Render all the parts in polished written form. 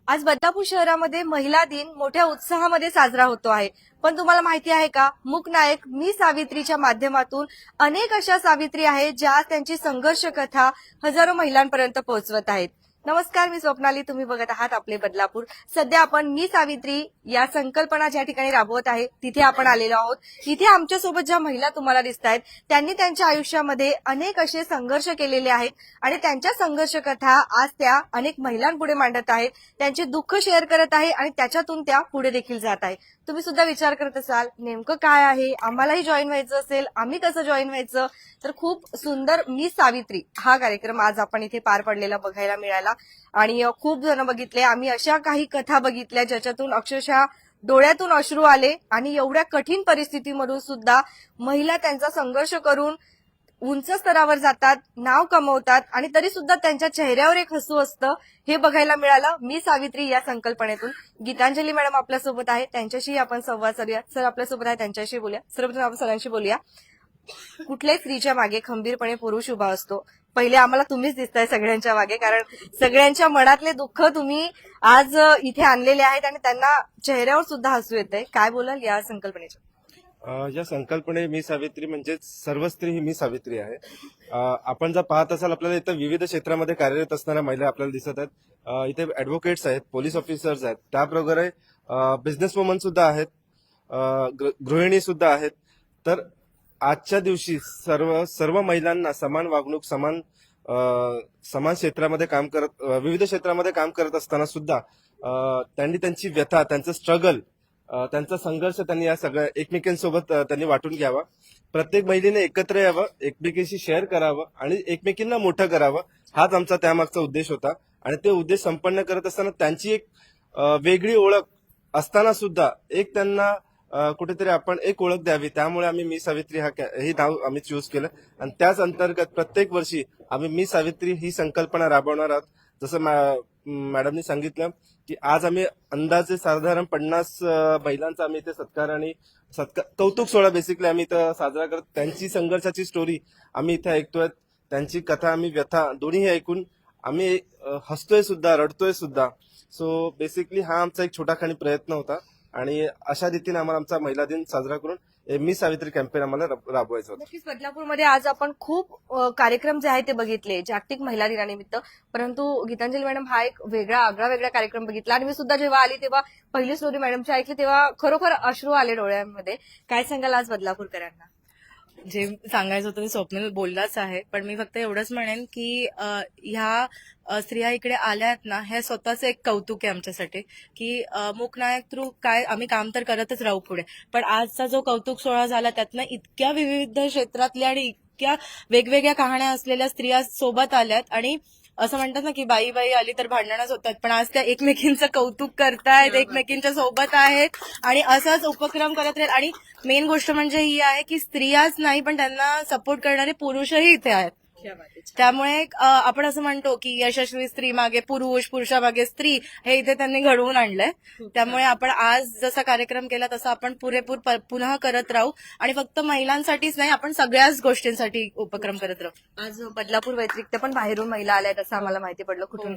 आज बदलापूर शहरामध्ये महिला दिन मोठ्या उत्साहामध्ये साजरा होतो आहे. पण तुम्हाला माहिती आहे का, मूक नायक मी सावित्रीच्या माध्यमातून अनेक अशा सावित्री आहेत ज्या त्यांची संघर्ष कथा हजारो महिलांपर्यंत पोहोचवत आहेत. नमस्कार, मी स्वप्नाली. तुम्ही बघत आहात आपले बदलापूर. सध्या आपण मी सावित्री या संकल्पना ज्या ठिकाणी राबवत आहे तिथे आपण आलेलो आहोत. इथे आमच्यासोबत ज्या महिला तुम्हाला दिसत आहेत त्यांनी त्यांच्या आयुष्यामध्ये अनेक असे संघर्ष केलेले आहेत आणि त्यांच्या संघर्ष कथा आज त्या अनेक महिलांपुढे मांडत आहेत. त्यांचे दुःख शेअर करत आहे आणि त्याच्यातून त्या पुढे देखील जात आहे. तुम्ही सुद्धा विचार करत असाल नेमकं काय आहे, आम्हालाही जॉईन व्हायचं असेल, आम्ही कसं जॉईन व्हायचं, तर खूप सुंदर मी सावित्री हा कार्यक्रम आज आपण इथे पार पडलेला बघायला मिळाला आणि खूप जण बघितले. आम्ही अशा काही कथा बघितल्या ज्याच्यातून अक्षरशः डोळ्यातून अश्रू आले आणि एवढ्या कठीण परिस्थितीमधून सुद्धा महिला त्यांचा संघर्ष करून उंच स्तरावर जातात, नाव कमवतात आणि तरी सुद्धा त्यांच्या चेहऱ्यावर एक हसू असतं. हे बघायला मिळालं मी सावित्री या संकल्पनेतून. गीतांजली मॅडम आपल्यासोबत आहे, त्यांच्याशी आपण संवाद साधूया. सर आपल्यासोबत आहे, त्यांच्याशी बोलूया. सर्वप्रथम आपण सरांशी बोलूया. कुठल्याही स्त्रीच्या मागे खंबीरपणे पुरुष उभा असतो. पहिले आम्हाला तुम्हीच दिसताय सगळ्यांच्या मागे, कारण सगळ्यांच्या मनातले दुःख तुम्ही आज इथे आणलेले आहेत आणि त्यांना चेहऱ्यावर सुद्धा हसू येतंय. काय बोलाल या संकल्पनेच्या? या संकल्पने मी सावित्री म्हणजे सर्व स्त्री ही मी सावित्री आहे. आपण जर पाहत असाल आपल्याला इथं विविध क्षेत्रामध्ये कार्यरत असणाऱ्या महिला आपल्याला दिसत आहेत. इथे ऍडव्होकेट्स आहेत, पोलीस ऑफिसर्स आहेत, त्याप्रकारे बिझनेस वुमन सुद्धा आहेत, गृहिणी सुद्धा आहेत. तर आजच्या दिवशी सर्व महिलांना समान वागणूक, समान क्षेत्रामध्ये काम करत, विविध क्षेत्रामध्ये काम करत असताना सुद्धा त्यांनी त्यांची व्यथा, त्यांचं स्ट्रगल, त्यांचा संघर्ष त्यांनी या सगळ्या एकमेकांसोबत त्यांनी वाटून घ्यावा. प्रत्येक महिलेने एकत्र यावं, एकमेकींशी शेअर करावं आणि एकमेकींना मोठं करावं, हाच आमचा त्यामागचा उद्देश होता. आणि ते उद्देश संपन्न करत असताना त्यांची एक वेगळी ओळख असताना सुद्धा एक त्यांना कुठेतरी आपण एक ओळख द्यावी, त्यामुळे आम्ही मी सावित्री हे नाव आम्ही चूज केलं. आणि त्याच अंतर्गत प्रत्येक वर्षी आम्ही मी सावित्री ही संकल्पना राबवणार आहोत. जसं मॅडमनी सांगितलं की आज आम्ही अंदाजे साधारण 50 महिलांचा आम्ही इथे सत्कार आणि कौतुक सोहळा बेसिकली आम्ही इथं साजरा करत, त्यांची संघर्षाची स्टोरी आम्ही इथे ऐकतोय. त्यांची कथा, आम्ही व्यथा दोन्ही ऐकून आम्ही हसतोय सुद्धा, रडतोय सुद्धा. सो बेसिकली हा आमचा एक छोटाखानी प्रयत्न होता आणि अशा रीतीने आम्हाला आमचा महिला दिन साजरा करून मी सावित्री कॅम्पेन आम्हाला राबवायचं होतं. नक्कीच बदलापूरमध्ये आज आपण खूप कार्यक्रम जे आहेत ते बघितले जागतिक महिला दिनानिमित्त, परंतु गीतांजली मॅडम हा एक वेगळा कार्यक्रम बघितला आणि मी सुद्धा जेव्हा आली तेव्हा पहिली स्टोरी मॅडमची ऐकली तेव्हा खरोखर अश्रू आले डोळ्यांमध्ये. काय सांगाल आज बदलापूरकरांना? जे सांगायचं होतं ते स्वप्नील बोललाच आहे, पण मी फक्त एवढंच म्हणेन की ह्या स्त्रिया इकडे आल्या आहेत ना, हे स्वतःच एक कौतुक आहे आमच्यासाठी की मूकनायक थ्रू काय आम्ही काम तर करतच राहू पुढे. पण आजचा जो कौतुक सोहळा झाला त्यातनं इतक्या विविध क्षेत्रातल्या आणि इतक्या वेगवेगळ्या कहाण्या असलेल्या स्त्रिया सोबत आल्यात आणि असं म्हणतात ना की बाई बाई आली तर भांडणच होतात, पण आज त्या एकमेकींचं कौतुक करतायत, एकमेकींच्या सोबत आहेत आणि असाच उपक्रम करत राहील. आणि मेन गोष्ट म्हणजे ही आहे की स्त्रियाच नाही पण त्यांना सपोर्ट करणारे पुरुषही इथे आहेत. त्यामुळे आपण असं म्हणतो की यशस्वी स्त्री मागे पुरुष, पुरुषामागे स्त्री, हे इथे त्यांनी घडवून आणलंय. त्यामुळे आपण आज जसा कार्यक्रम केला तसा आपण पुरेपूर पुन्हा करत राहू आणि फक्त महिलांसाठीच नाही, आपण सगळ्याच गोष्टींसाठी उपक्रम करत राहू. आज बदलापूर व्यतिरिक्त पण बाहेरून महिला आल्या आहेत असं आम्हाला माहिती पडलं. कुठून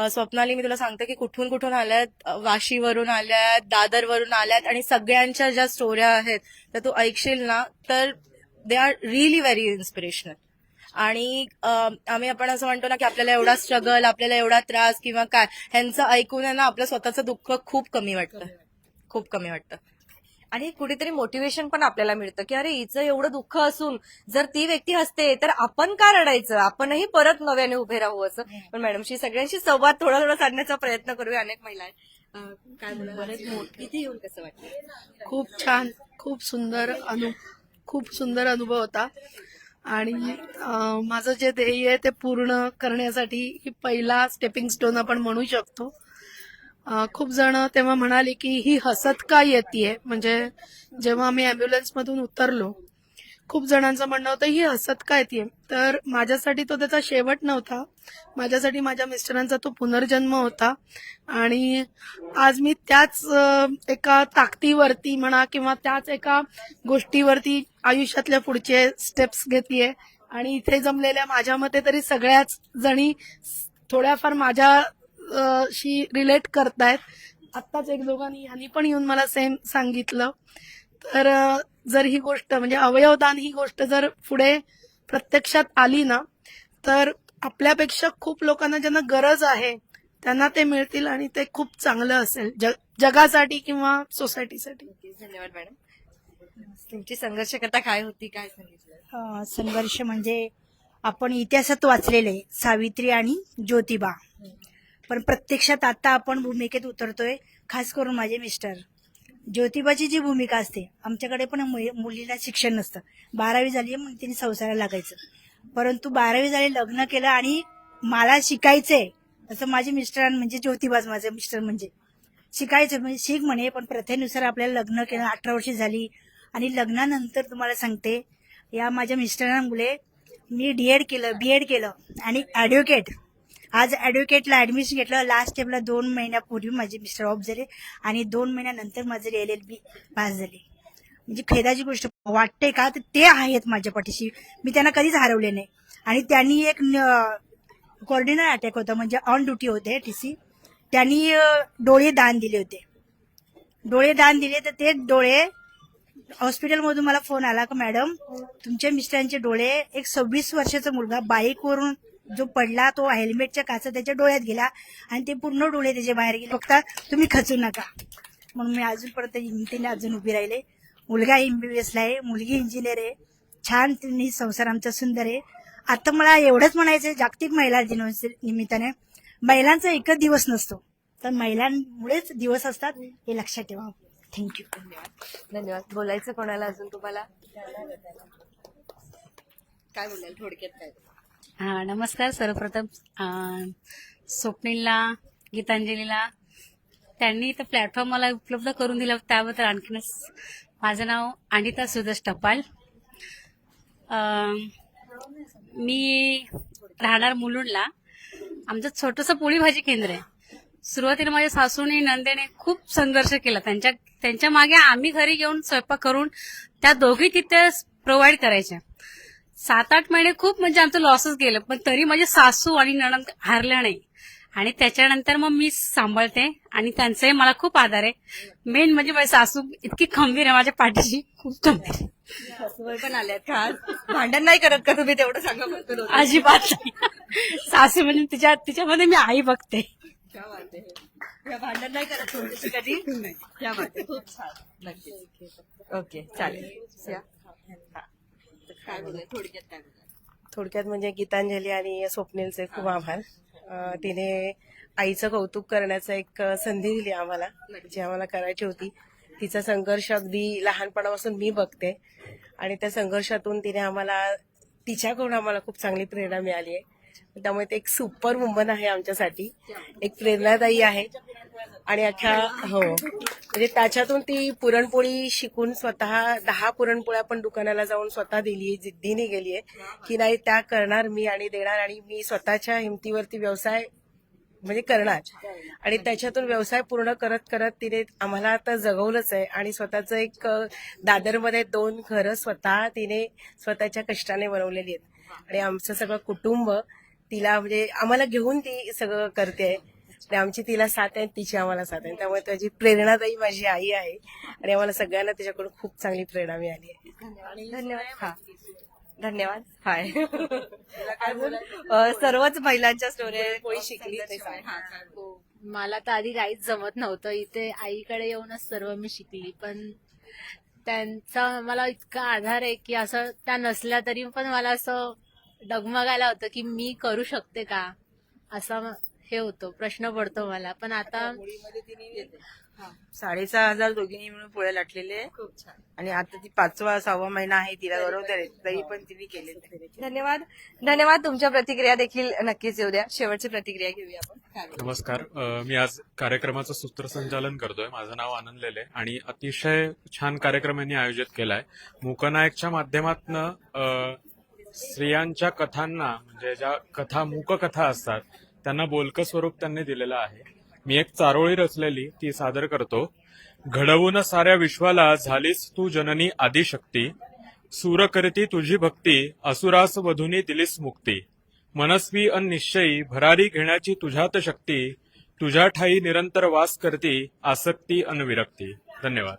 स्वप्नाली, मी तुला सांगते की कुठून कुठून आल्यात. वाशीवरून आल्यात, दादरवरून आल्यात आणि सगळ्यांच्या ज्या स्टोऱ्या आहेत त्या तू ऐकशील ना तर they are really very inspirational. आणि आपण असं म्हणतो ना की आपल्याला एवढा स्ट्रगल, आपल्याला एवढा त्रास किंवा काय, ह्यांचं ऐकून आहे ना आपलं स्वतःचं दुःख खूप कमी वाटतं. आणि कुठेतरी मोटिवेशन पण आपल्याला मिळतं की अरे हिचं एवढं दुःख असून जर ती व्यक्ती हसते तर आपण का रडायचं, आपणही परत नव्याने उभे राहू असं. पण मॅडमशी सगळ्यांशी संवाद थोडा साधण्याचा प्रयत्न करूया. अनेक महिला आहेत, काय बोला, इथे येऊन कसं वाटतं? खूप छान, खूप सुंदर अनुभव होता आणि माझं जे ध्येय आहे ते पूर्ण करण्यासाठी ही पहिला स्टेपिंग स्टोन आपण म्हणू शकतो. खूप जण तेव्हा म्हणाले की ही हसत का येतेय, म्हणजे जेव्हा आम्ही अँब्युलन्समधून उतरलो खूप जणांचं म्हणणं होतं ही हसत का येतेय. तर माझ्यासाठी तो त्याचा शेवट नव्हता, माझ्यासाठी माझ्या मिस्टरांचा तो पुनर्जन्म होता. आणि आज मी त्याच एका ताकदीवरती म्हणा किंवा त्याच एका गोष्टीवरती आयुष्यातल्या पुढचे स्टेप्स घेतेय. आणि इथे जमलेल्या माझ्या मते तरी सगळ्याच जणी थोड्याफार माझ्या शी रिलेट करतायत. आत्ताच एक दोघांनी ह्यांनी पण येऊन मला सेम सांगितलं. तर जर ही गोष्ट म्हणजे अवयवदान ही गोष्ट जर पुढे प्रत्यक्षात आली ना, तर आपल्यापेक्षा खूप लोकांना ज्यांना गरज आहे त्यांना ते मिळतील आणि ते खूप चांगलं असेल जगासाठी किंवा सोसायटीसाठी. धन्यवाद मॅडम. तुमची संघर्ष कथा काय होती, काय सांगितलं? संघर्ष म्हणजे आपण इतिहासात वाचलेले सावित्री आणि ज्योतिबा, पण प्रत्यक्षात आता आपण भूमिकेत उतरतोय. खास करून माझे मिस्टर. ज्योतिबाची जी भूमिका असते, आमच्याकडे पण मुलीला शिक्षण नसतं. 12वी झाली मग तिने संसाराला लागायचं, परंतु 12वी झाली लग्न केलं आणि मला शिकायचंय असं माझे मिस्टर म्हणजे ज्योतिबाच माझे मिस्टर म्हणजे शिकायचं म्हणजे शिक म्हणे, पण प्रथेनुसार आपल्याला लग्न केलं. 18 वर्षी झाली आणि लग्नानंतर तुम्हाला सांगते या माझ्या मिस्टरांमुळे मी डीएड केलं, बीएड केलं आणि ऍडव्होकेट. आज ऍडव्होकेटला ऍडमिशन घेतलं. लास्ट स्टेपला 2 महिन्यापूर्वी माझे मिस्टर ऑफ झाले आणि 2 महिन्यानंतर माझे LLB पास झाले. म्हणजे खेदाची गोष्ट वाटते का, तर ते आहेत माझ्या पाठीशी. मी त्यांना कधीच हरवले नाही. आणि त्यांनी एक कोऑर्डिनर अटॅक होता म्हणजे ऑन ड्युटी होते TC. त्यांनी डोळे दान दिले होते. डोळे दान दिले तर ते डोळे हॉस्पिटलमधून मला फोन आला की मॅडम तुमच्या मिस्टरांचे डोळे, एक 26 वर्षाचा मुलगा बाईकवरून जो पडला तो हेल्मेटच्या काचा त्याच्या डोळ्यात गेला आणि ते पूर्ण डोळे त्याच्या बाहेर गेले. फक्त तुम्ही खचू नका. मग मी अजूनपर्यंत हिमतीने अजून उभी राहिले. मुलगा MBBS ला आहे, मुलगी इंजिनियर आहे. छान त्यांनी संसार आमचा सुंदर आहे. आता मला एवढंच म्हणायचं, जागतिक महिला दिनानिमित्ताने महिलांचा एकच दिवस नसतो, तर महिलांमुळेच दिवस असतात हे लक्षात ठेवा. थँक्यू. धन्यवाद. बोलायचं कोणाला अजून तुम्हाला? काय बोलाल थोडक्यात काय? नमस्कार. सर्वप्रथम स्वप्नीलला, गीतांजलीला त्यांनी इथं प्लॅटफॉर्म मला उपलब्ध करून दिला त्याबद्दल आणखीनच. माझं नाव अनिता सुदेश टपाल. मी राहणार मुलुंडला. आमचं छोटंसं पोळी भाजी केंद्र आहे. सुरुवातीला माझ्या सासूने नंदेने खूप संघर्ष केला. त्यांच्या मागे आम्ही घरी घेऊन स्वयंपाक करून त्या दोघी तिथे प्रोव्हाइड करायच्या. 7-8 महिने खूप म्हणजे आमचं लॉसच गेलं, पण तरी माझे सासू आणि नणंद हारल्या नाही. आणि त्याच्यानंतर मग मी सांभाळते आणि त्यांचाही मला खूप आधार आहे. मेन म्हणजे माझी सासू इतकी खंबीर आहे माझ्या पाठीशी, खूप खंबीर. सासूबाई पण आल्यात का? भांडण नाही करत का तुम्ही? तेवढं सांगा फक्त. अजिबात नाही. सासू म्हणजे तिच्यामध्ये मी आई बघते. क्या बात आहे. या भांडण नाही करत तुमच्याशी कधी? क्या बात आहे. खूप छान. नक्की. ओके चालेल. या. हा. तर काय बोलाय थोडक्यात काय बोलाय? थोडक्यात म्हणजे गीतांजली आणि स्वप्नीलचे खूप आभार. तिने आईचं कौतुक करण्याचं एक संधी दिली आम्हाला, जी आम्हाला करायची होती. तिचा संघर्ष अगदी लहानपणापासून मी बघते आणि त्या संघर्षातून तिच्याकडून आम्हाला खूप चांगली प्रेरणा मिळाली आहे. त्यामुळे ते एक सुपर वुमन आहे आमच्यासाठी, एक प्रेरणादायी आहे. आणि म्हणजे त्याच्यातून ती पुरणपोळी शिकून स्वतः 10 पुरणपोळ्या पण दुकानाला जाऊन स्वतः दिली, जिद्दीने गेलीये की नाही त्या करणार मी आणि देणार आणि मी स्वतःच्या हिमतीवरती व्यवसाय म्हणजे करणार. आणि त्याच्यातून व्यवसाय पूर्ण करत करत तिने आम्हाला आता जगवलंच आहे. आणि स्वतःचं एक दादरमध्ये 2 घरं तिने स्वतःच्या कष्टाने बनवलेली आहेत. आणि आमचं सगळं कुटुंब तिला म्हणजे आम्हाला घेऊन ती सगळं करते. आमची तिला साथ आहे, तिची आम्हाला साथ आहे. त्यामुळे त्याची प्रेरणादायी माझी आई आहे आणि आम्हाला सगळ्यांना तिच्याकडून खूप चांगली प्रेरणा मिळाली आहे. धन्यवाद. हा. धन्यवाद. हाय. सर्वच महिलांच्या स्टोरी शिकली. मला तर आधी काहीच जमत नव्हतं. इथे आईकडे येऊनच सर्व मी शिकली. पण त्यांचा मला इतका आधार आहे की असं त्या नसल्या तरी पण मला असं डगमगायला होतं की मी करू शकते का, असा हे होतो, प्रश्न पडतो मला. पण आता 6,500 दोघींनी मिळून पोळ्या लाटलेले आणि आता ती 5वा-6वा महिना आहे तिला गौरवते, तरी पण तिने केलेले. धन्यवाद. धन्यवाद. तुमच्या प्रतिक्रिया देखील नक्कीच येऊ द्या. शेवटची प्रतिक्रिया घेऊया आपण. नमस्कार. मी आज कार्यक्रमाचं सूत्रसंचालन करतोय. माझं नाव आनंद लेले आणि अतिशय छान कार्यक्रम यांनी आयोजित केलाय. मूकनायकच्या माध्यमातून स्त्रियांच्या कथांना म्हणजे ज्या कथा मूककथा असतात त्यांना बोलकं स्वरूप त्यांनी दिलेलं आहे. मी एक चारोळी रचलेली ती सादर करतो. घडवून साऱ्या विश्वाला झालीस तू जननी आदिशक्ती, सूर करती तुझी भक्ती, असुरास वधूनी दिलीस मुक्ती, मनस्वी अन निश्चयी भरारी घेण्याची तुझ्यात शक्ती, तुझ्या ठाई निरंतर वास करती आसक्ती अनविरक्ती. धन्यवाद.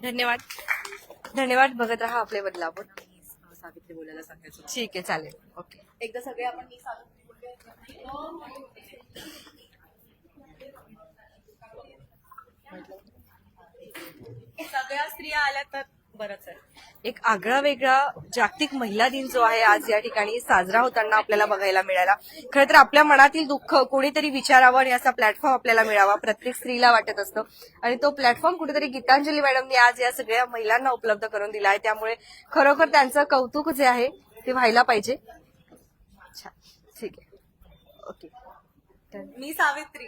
धन्यवाद. धन्यवाद. बघत राहा आपले बदलापूर. सावित्री बोलायला सांगायचं. ठीक आहे, चालेल. ओके. एकदा सगळे आपण मी सावित्री बोलूया. सगळ्या स्त्रिया आल्या तर बरंच आहे. एक आगळा वेगळा जागतिक महिला दिन जो आहे आज या ठिकाणी साजरा होताना आपल्याला बघायला मिळाला. खरं तर आपल्या मनातील दुःख कोणीतरी विचारावं आणि असा प्लॅटफॉर्म आपल्याला मिळावा प्रत्येक स्त्रीला वाटत असतं आणि तो प्लॅटफॉर्म कुठेतरी गीतांजली मॅडमनी आज या सगळ्या महिलांना उपलब्ध करून दिला आहे. त्यामुळे खरोखर त्यांचं कौतुक जे आहे ते व्हायला पाहिजे. छान, ठीक आहे, ओके. मी सावित्री.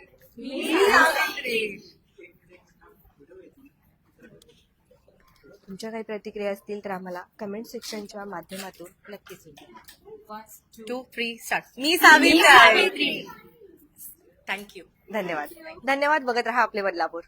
तुमच्या काही प्रतिक्रिया असतील तर आम्हाला कमेंट सेक्शनच्या माध्यमातून नक्कीच 1, 2, 3 स्टार्ट. मी सावित्री. थँक्यू. धन्यवाद. धन्यवाद. बघत राहा आपले बदलापूर.